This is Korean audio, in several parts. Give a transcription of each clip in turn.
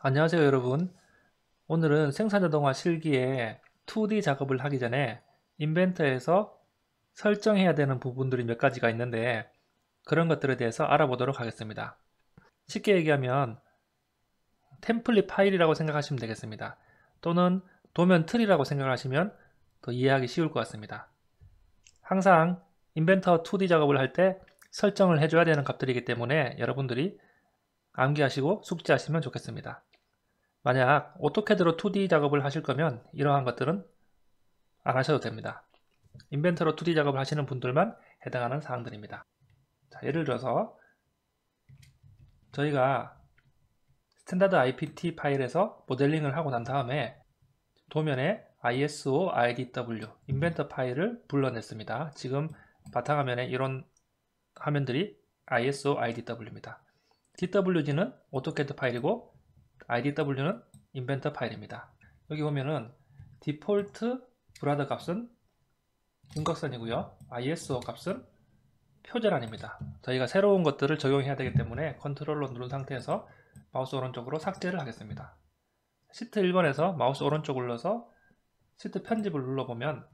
안녕하세요 여러분. 오늘은 생산자동화 실기에 2D 작업을 하기 전에 인벤터에서 설정해야 되는 부분들이 몇 가지가 있는데 그런 것들에 대해서 알아보도록 하겠습니다. 쉽게 얘기하면 템플릿 파일이라고 생각하시면 되겠습니다. 또는 도면 틀이라고 생각하시면 더 이해하기 쉬울 것 같습니다. 항상 인벤터 2D 작업을 할 때 설정을 해줘야 되는 값들이기 때문에 여러분들이 암기하시고 숙지하시면 좋겠습니다. 만약 오토캐드로 2D 작업을 하실 거면 이러한 것들은 안 하셔도 됩니다. 인벤터로 2D 작업을 하시는 분들만 해당하는 사항들입니다. 자, 예를 들어서 저희가 스탠다드 IPT 파일에서 모델링을 하고 난 다음에 도면에 ISO IDW 인벤터 파일을 불러냈습니다. 지금 바탕화면에 이런 화면들이 ISO IDW입니다. DWG는 오토캐드 파일이고 IDW는 인벤터 파일입니다. 여기 보면은 디폴트 브라더 값은 윤곽선이고요. ISO 값은 표절안입니다. 저희가 새로운 것들을 적용해야 되기 때문에 컨트롤로 누른 상태에서 마우스 오른쪽으로 삭제를 하겠습니다. 시트 1번에서 마우스 오른쪽을 눌러서 시트 편집을 눌러보면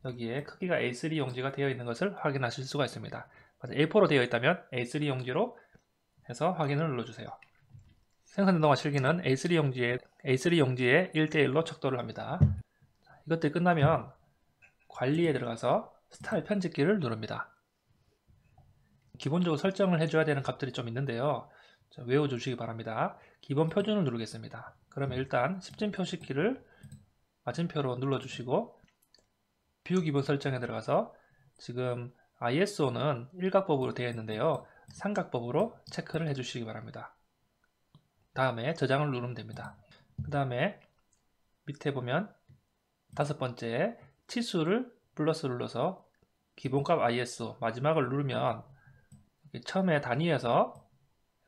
여기에 크기가 A3 용지가 되어 있는 것을 확인하실 수가 있습니다. A4로 되어 있다면 A3 용지로 해서 확인을 눌러주세요. 생산자동화 실기는 A3 용지에 1대1로 척도를 합니다. 이것들이 끝나면 관리에 들어가서 스타일 편집키를 누릅니다. 기본적으로 설정을 해줘야 되는 값들이 좀 있는데요. 외워주시기 바랍니다. 기본 표준을 누르겠습니다. 그러면 일단 10진 표시키를 마침표로 눌러주시고 뷰 기본 설정에 들어가서 지금 ISO는 일각법으로 되어 있는데요. 삼각법으로 체크를 해주시기 바랍니다. 다음에 저장을 누르면 됩니다. 그 다음에 밑에 보면 다섯 번째 치수를 플러스 눌러서 기본값 ISO 마지막을 누르면 처음에 단위에서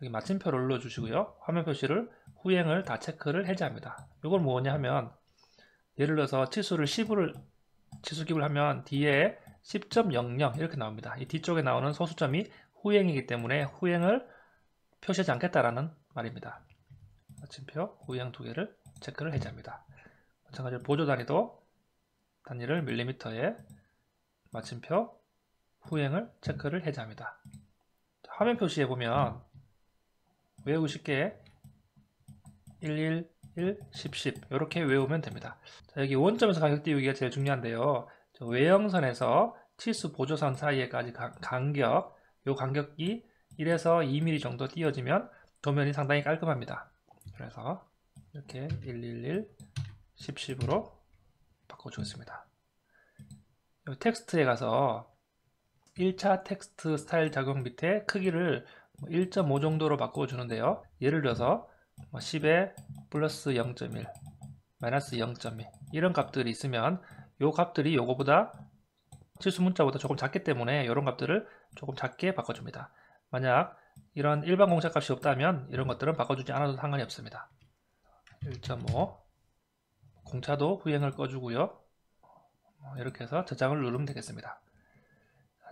여기 마침표를 눌러주시고요. 화면 표시를 후행을 다 체크를 해제합니다. 이걸 뭐냐 하면 예를 들어서 치수를 10을 치수깁을 하면 뒤에 10.00 이렇게 나옵니다. 이 뒤쪽에 나오는 소수점이 후행이기 때문에 후행을 표시하지 않겠다라는 말입니다. 마침표 후행 두 개를 체크를 해제합니다. 마찬가지로 보조 단위를 밀리미터에 마침표 후행을 체크를 해제합니다. 화면 표시에 보면 외우기 쉽게 111, 10, 10 이렇게 외우면 됩니다. 자, 여기 원점에서 가격 띄우기가 제일 중요한데요. 외형선에서 치수 보조선 사이에까지 간격, 이 간격이 1에서 2mm 정도 띄어지면 도면이 상당히 깔끔합니다. 그래서 이렇게 111, 10, 10으로 바꿔주겠습니다. 여기 텍스트에 가서 1차 텍스트 스타일 작용 밑에 크기를 1.5 정도로 바꿔주는데요. 예를 들어서 10에 플러스 0.1, 마이너스 0.2 이런 값들이 있으면 이 값들이 요거보다 치수 문자보다 조금 작기 때문에 이런 값들을 조금 작게 바꿔줍니다. 만약 이런 일반 공차 값이 없다면 이런 것들은 바꿔주지 않아도 상관이 없습니다. 1.5 공차도 후행을 꺼주고요. 이렇게 해서 저장을 누르면 되겠습니다.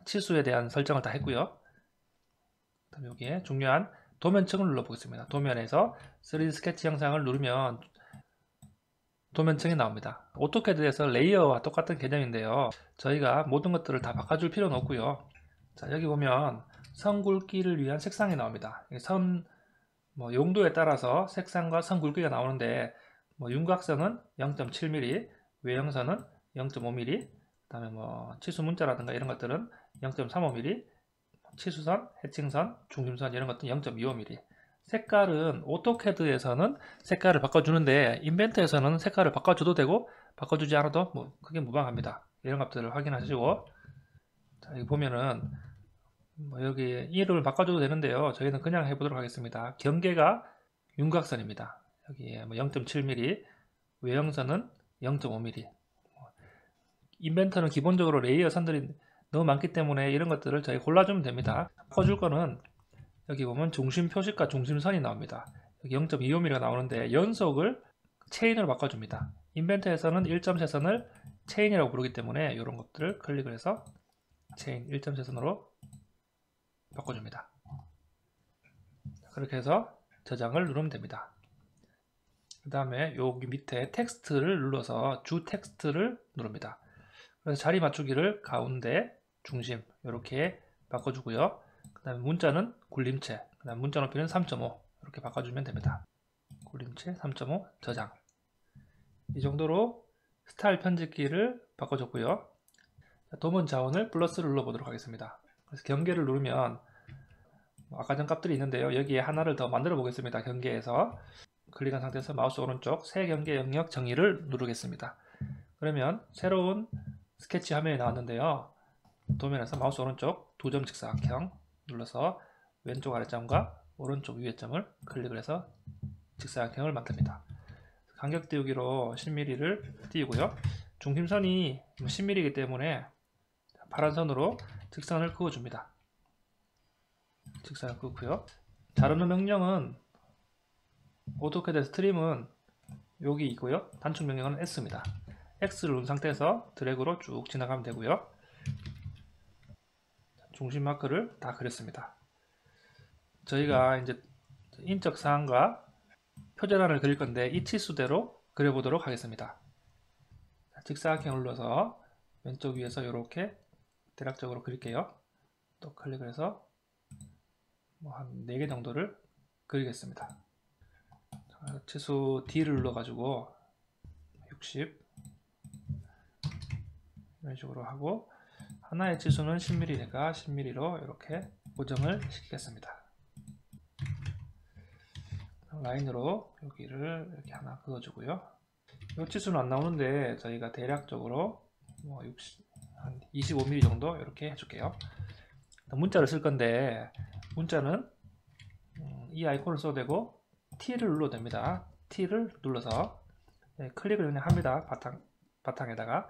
치수에 대한 설정을 다 했고요. 그다음 여기에 중요한 도면층을 눌러보겠습니다. 도면에서 3D 스케치 영상을 누르면 도면층이 나옵니다. 오토캐드에서 레이어와 똑같은 개념인데요. 저희가 모든 것들을 다 바꿔줄 필요는 없고요. 자, 여기 보면 선 굵기를 위한 색상이 나옵니다. 선 용도에 따라서 색상과 선 굵기가 나오는데 윤곽선은 0.7mm, 외형선은 0.5mm, 그 다음에 치수 문자라든가 이런 것들은 0.35mm, 치수선, 해칭선, 중심선 이런 것들은 0.25mm. 색깔은 오토캐드에서는 색깔을 바꿔주는데 인벤터에서는 색깔을 바꿔줘도 되고 바꿔주지 않아도 크게 무방합니다. 이런 것들을 확인하시고 자, 여기 보면은 여기 이름을 바꿔줘도 되는데요. 저희는 그냥 해보도록 하겠습니다. 경계가 윤곽선입니다. 여기에 0.7mm, 외형선은 0.5mm. 인벤터는 기본적으로 레이어 선들이 너무 많기 때문에 이런 것들을 저희 골라주면 됩니다. 바꿔줄 거는 여기 보면 중심 표식과 중심선이 나옵니다. 여기 0.25mm가 나오는데 연속을 체인으로 바꿔줍니다. 인벤터에서는 1.3선을 체인이라고 부르기 때문에 이런 것들을 클릭을 해서 체인 1.3선으로 바꿔줍니다. 그렇게 해서 저장을 누르면 됩니다. 그 다음에 여기 밑에 텍스트를 눌러서 주 텍스트를 누릅니다. 그래서 자리 맞추기를 가운데, 중심 이렇게 바꿔주고요. 그 다음에 문자는 굴림체, 그 다음 문자 높이는 3.5 이렇게 바꿔주면 됩니다. 굴림체 3.5 저장. 이 정도로 스타일 편집기를 바꿔줬고요. 도면 자원을 플러스를 눌러보도록 하겠습니다. 그래서 경계를 누르면 아까 전 값들이 있는데요. 여기에 하나를 더 만들어 보겠습니다. 경계에서 클릭한 상태에서 마우스 오른쪽 새 경계 영역 정의를 누르겠습니다. 그러면 새로운 스케치 화면이 나왔는데요. 도면에서 마우스 오른쪽 두 점 직사각형 눌러서 왼쪽 아래점과 오른쪽 위에점을 클릭을 해서 직사각형을 만듭니다. 간격 띄우기로 10mm를 띄우고요. 중심선이 10mm이기 때문에 파란 선으로 직선을 그어줍니다. 직선을 그었고요. 자르는 명령은 오토캐드 스트림은 여기 있고요. 단축 명령은 S입니다. X를 누른 상태에서 드래그로 쭉 지나가면 되고요. 중심 마크를 다 그렸습니다. 저희가 이제 인적 사항과 표절안을 그릴 건데 이 치수대로 그려보도록 하겠습니다. 직사각형을 눌러서 왼쪽 위에서 이렇게 대략적으로 그릴게요. 또 클릭을 해서 한 4개 정도를 그리겠습니다. 치수 D를 눌러가지고 60 이런 식으로 하고 하나의 치수는 10mm니까 10mm로 이렇게 고정을 시키겠습니다. 라인으로 여기를 이렇게 하나 그어주고요. 이 치수는 안 나오는데 저희가 대략적으로 한 25mm 정도 이렇게 해줄게요. 문자를 쓸 건데 문자는 이 아이콘을 써도 되고 T를 눌러도 됩니다. T를 눌러서 클릭을 그냥 합니다. 바탕에다가.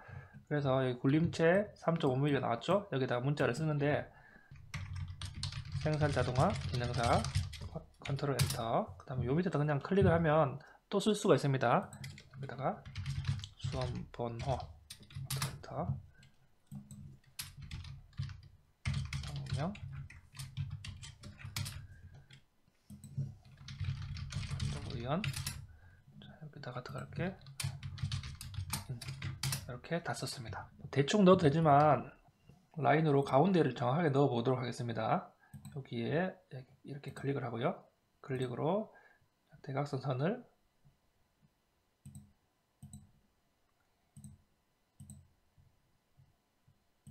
그래서 여기 굴림체 3.5mm 나왔죠? 여기다가 문자를 쓰는데 생산 자동화 기능사 컨트롤 엔터, 그 다음에 요 밑에다 그냥 클릭을 하면 또 쓸 수가 있습니다. 여기다가 수험번호 엔터, 명령, 의원. 자, 여기다가 들어갈게. 이렇게 다 썼습니다. 대충 넣어도 되지만 라인으로 가운데를 정확하게 넣어 보도록 하겠습니다. 여기에 이렇게 클릭을 하고요. 클릭으로 대각선 선을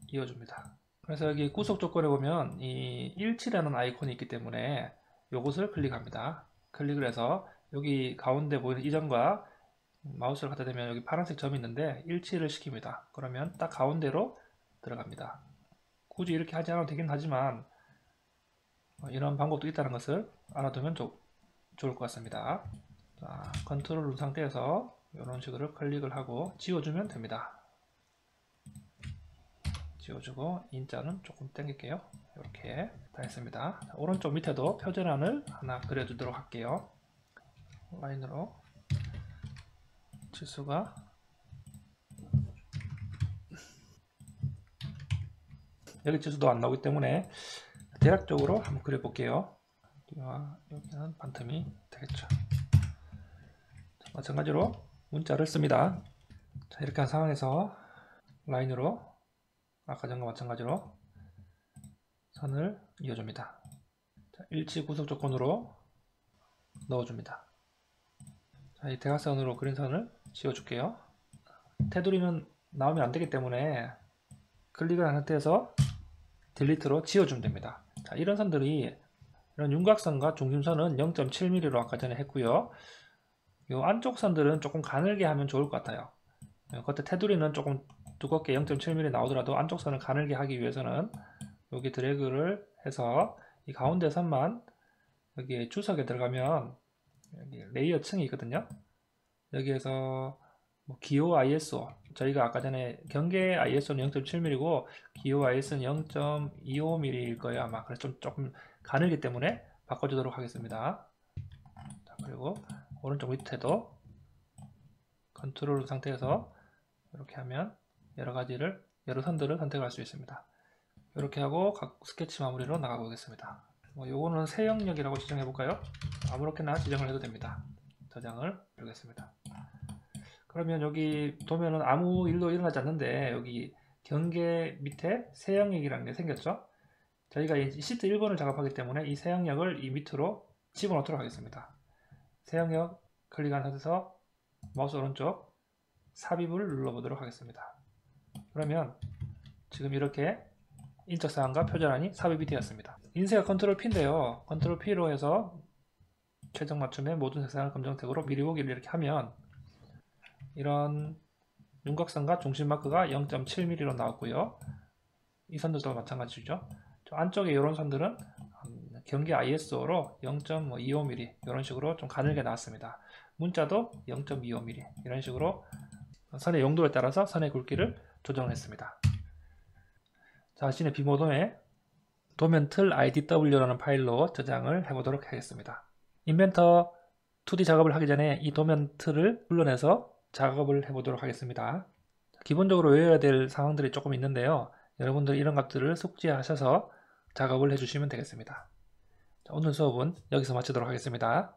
이어줍니다. 그래서 여기 구속 조건에 보면 이 일치라는 아이콘이 있기 때문에 이것을 클릭합니다. 클릭을 해서 여기 가운데 보이는 이 점과 마우스를 갖다 대면 여기 파란색 점이 있는데 일치를 시킵니다. 그러면 딱 가운데로 들어갑니다. 굳이 이렇게 하지 않아도 되긴 하지만 이런 방법도 있다는 것을 알아두면 좋을 것 같습니다. 자, 컨트롤 누른 상태에서 이런 식으로 클릭을 하고 지워주면 됩니다. 지워주고 인자는 조금 당길게요. 이렇게 다 했습니다. 자, 오른쪽 밑에도 표절안을 하나 그려주도록 할게요. 라인으로 치수가 여기 치수도 안 나오기 때문에 대략적으로 한번 그려볼게요. 여기는 반틈이 되겠죠. 자, 마찬가지로 문자를 씁니다. 자, 이렇게 한 상황에서 라인으로 아까 전과 마찬가지로 선을 이어줍니다. 자, 일치 구속 조건으로 넣어줍니다. 자, 이 대각선으로 그린 선을 지워줄게요. 테두리는 나오면 안되기 때문에 클릭을 한 상태에서 딜리트로 지워주면 됩니다. 자, 이런 선들이 이런 윤곽선과 중심선은 0.7mm로 아까 전에 했고요. 이 안쪽 선들은 조금 가늘게 하면 좋을 것 같아요. 겉에 테두리는 조금 두껍게 0.7mm 나오더라도 안쪽 선을 가늘게 하기 위해서는 여기 드래그를 해서 이 가운데 선만 여기 주석에 들어가면 여기 레이어 층이 있거든요. 여기에서 뭐 기호 ISO, 저희가 아까 전에 경계 ISO는 0.7mm고 기호 ISO는 0.25mm일 거예요 아마. 그래서 조금 가늘기 때문에 바꿔주도록 하겠습니다. 자, 그리고 오른쪽 밑에도 컨트롤 상태에서 이렇게 하면 여러 선들을 선택할 수 있습니다. 이렇게 하고 각 스케치 마무리로 나가보겠습니다. 요거는 새 영역이라고 지정해 볼까요? 아무렇게나 지정을 해도 됩니다. 저장을 누르겠습니다. 그러면 여기 도면은 아무 일도 일어나지 않는데 여기 경계 밑에 새 영역이라는 게 생겼죠. 저희가 이 시트 1번을 작업하기 때문에 이 새 영역을 이 밑으로 집어넣도록 하겠습니다. 새 영역 클릭한 상태에서 마우스 오른쪽 삽입을 눌러보도록 하겠습니다. 그러면 지금 이렇게 인적사항과 표절안이 삽입이 되었습니다. 인쇄가 컨트롤 P인데요. 컨트롤 P로 해서 최종 맞춤의 모든 색상을 검정색으로 미리 보기를 이렇게 하면 이런 윤곽선과 중심 마크가 0.7mm로 나왔고요. 이 선들도 마찬가지죠. 저 안쪽에 이런 선들은 경계 ISO로 0.25mm 이런 식으로 좀 가늘게 나왔습니다. 문자도 0.25mm 이런 식으로 선의 용도에 따라서 선의 굵기를 조정했습니다. 자신의 비모돔에 도면 틀 IDW라는 파일로 저장을 해보도록 하겠습니다. 인벤터 2D 작업을 하기 전에 이 도면 틀을 불러내서 작업을 해보도록 하겠습니다. 기본적으로 외워야 될 상황들이 조금 있는데요. 여러분들 이런 것들을 숙지하셔서 작업을 해주시면 되겠습니다. 오늘 수업은 여기서 마치도록 하겠습니다.